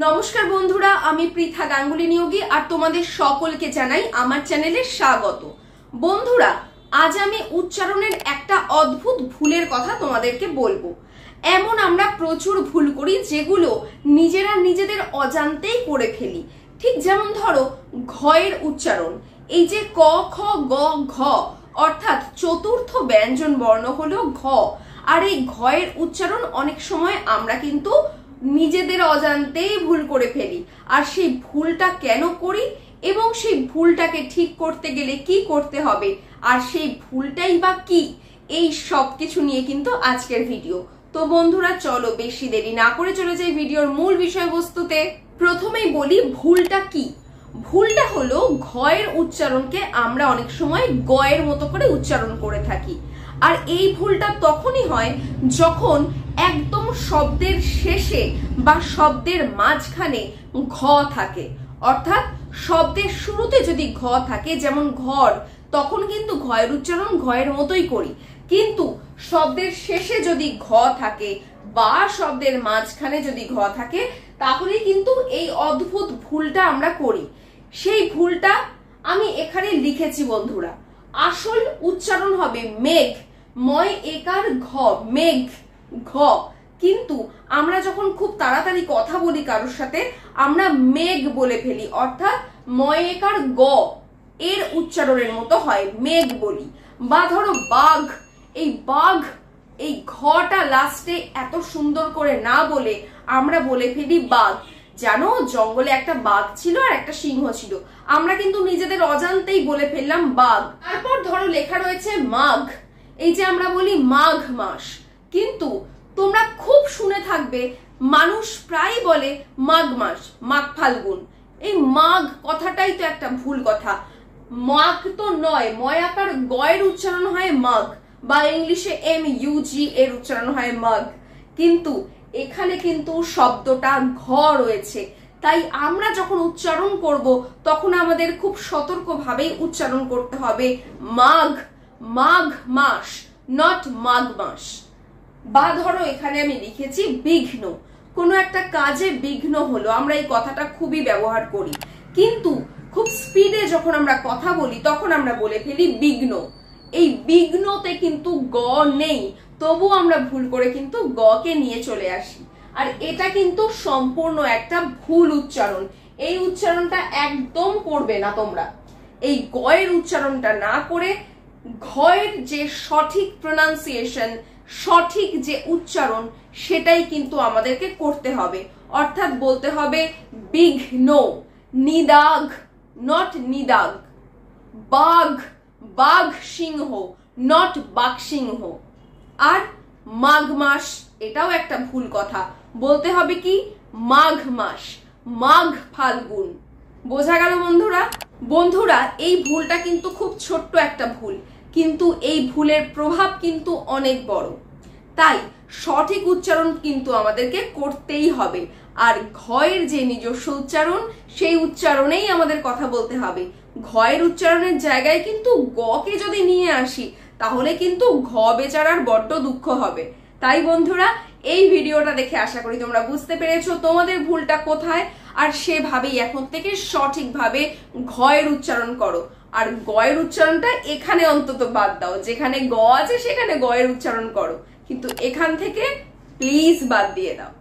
নমস্কার বন্ধুরা, আমি পৃথা গাঙ্গুলি নিয়োগী আর তোমাদের সকলকে জানাই আমার চ্যানেলে স্বাগত। বন্ধুরা, আজ আমি উচ্চারণের একটা অদ্ভুত ভুলের কথা তোমাদেরকে বলবো। এমন আমরা প্রচুর ভুল করি যেগুলো নিজেরা নিজেদের অজান্তেই করে ফেলি। ঠিক যেমন ধরো ঘয়ের উচ্চারণ, এই যে ক খ গ ঘ অর্থাৎ চতুর্থ ব্যঞ্জন বর্ণ হলো ঘ, আর এই ঘয়ের উচ্চারণ অনেক সময় আমরা কিন্তু নিজেদের অজান্তেই ভুল করে ফেলি। আর সেই ভুলটা কেন করি এবং সেই ভুলটাকে ঠিক করতে গেলে কি করতে হবে আর সেই ভুলটাই বা কি, এই সব কিছু নিয়ে কিন্তু আজকের ভিডিও। তো বন্ধুরা চলো বেশি দেরি না করে চলে যাই ভিডিওর মূল বিষয়বস্তুতে। প্রথমেই বলি ভুলটা কি। ভুলটা হলো ঘয়ের উচ্চারণকে আমরা অনেক সময় গয়ের মতো করে উচ্চারণ করে থাকি। আর এই ভুলটা তখনই হয় যখন একদম শব্দের শেষে বা শব্দের মাঝখানে ঘ থাকে, অর্থাৎ শব্দের শুরুতে যদি ঘ থাকে, যেমন ঘর, তখন কিন্তু ঘয়ের উচ্চারণ ঘয়ের মতোই করি। কিন্তু শব্দের শেষে যদি ঘ থাকে বা শব্দের মাঝখানে যদি ঘ থাকে, তাহলে কিন্তু এই অদ্ভুত ভুলটা আমরা করি। সেই ভুলটা আমি এখানে লিখেছি বন্ধুরা। আসল উচ্চারণ হবে মেঘ, ময় একার ঘ, মেঘ ঘ। কিন্তু আমরা যখন খুব তাড়াতাড়ি কথা বলি কারোর সাথে, আমরা মেঘ বলে ফেলি, অর্থাৎ ময় একার গ এর উচ্চারণের মতো হয়, মেঘ বলি। বা ধরো বাঘ, এই বাঘ, এই ঘটা লাস্টে এত সুন্দর করে না বলে আমরা বলে ফেলি বাঘ। জানো, জঙ্গলে একটা বাঘ ছিল আর একটা সিংহ ছিল, আমরা কিন্তু নিজেদের অজান্তেই বলে ফেললাম বাঘ। তারপর ধরো লেখা রয়েছে মাঘ, এই যে আমরা বলি মাঘ মাস, কিন্তু তোমরা খুব শুনে থাকবে মানুষ প্রায় বলে মাঘ মাস, মাঘ ফাল্গুন। এই মাঘ কথাটাই তো একটা ভুল কথা, মাঘ তো নয়, ময় আকার গয়ের উচ্চারণ হয় মাঘ, বা ইংলিশে MUG এর উচ্চারণ হয় মাঘ। কিন্তু এখানে কিন্তু শব্দটা ঘ রয়েছে, তাই আমরা যখন উচ্চারণ করব তখন আমাদের খুব সতর্কভাবেই উচ্চারণ করতে হবে মাঘ, মাঘ মাস, নট মাঘ মাস। বা ধরো এখানে আমি লিখেছি বিঘ্ন, কোনো একটা কাজে বিঘ্ন হলো, আমরা এই কথাটা খুবই ব্যবহার করি, কিন্তু খুব স্পিডে যখন আমরা কথা বলি তখন আমরা বলে ফেলি বিঘ্ন। এই বিঘ্নতে কিন্তু গ নেই, তবু আমরা ভুল করে কিন্তু গ কে নিয়ে চলে আসি। আর এটা কিন্তু সম্পূর্ণ একটা ভুল উচ্চারণ, এই উচ্চারণটা একদম করবে না তোমরা। এই গয়ের উচ্চারণটা না করে ঘয়ের যে সঠিক প্রনাউন্সিয়েশন, সঠিক যে উচ্চারণ, সেটাই কিন্তু আমাদেরকে করতে হবে। অর্থাৎ বলতে হবে বিঘ্ন, নিদাগ, নট নিদাগ। বাঘ, বাঘ সিংহ, নট বাঘ সিংহ। আর মাঘ মাস, এটাও একটা ভুল কথা, বলতে হবে কি মাঘ মাস, মাঘ ফাল্গুন। বোঝা গেল বন্ধুরা? বন্ধুরা, এই ভুলটা কিন্তু খুব ছোট্ট একটা ভুল, কিন্তু এই ভুলের প্রভাব কিন্তু অনেক বড়। তাই সঠিক উচ্চারণ কিন্তু আমাদেরকে করতেই হবে। আর ঘয়ের যে নিজস্ব উচ্চারণ, সেই উচ্চারণেই আমাদের কথা বলতে হবে। ঘয়ের উচ্চারণের জায়গায় কিন্তু গ কে যদি নিয়ে আসি, তাহলে কিন্তু ঘ বেচারার বড্ড দুঃখ হবে। তাই বন্ধুরা, এই ভিডিওটা দেখে আশা করি তোমরা বুঝতে পেরেছো তোমাদের ভুলটা কোথায়, আর সেভাবেই এখন থেকে সঠিকভাবে ঘয়ের উচ্চারণ করো। আর গয়ের উচ্চারণটা এখানে অন্তত বাদ দাও, যেখানে গ আছে সেখানে গয়ের উচ্চারণ করো, কিন্তু এখান থেকে প্লিজ বাদ দিয়ে দাও।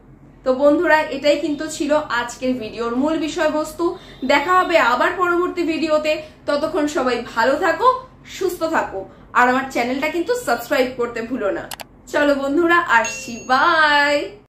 তো বন্ধুরা, এটাই কিন্তু ছিল আজকের ভিডিওর মূল বিষয়বস্তু। দেখা হবে আবার পরবর্তী ভিডিওতে। ততক্ষণ সবাই ভালো থাকো, সুস্থ থাকো, আর আমার চ্যানেলটা কিন্তু সাবস্ক্রাইব করতে ভুলো না। চলো বন্ধুরা, আসছি, বাই।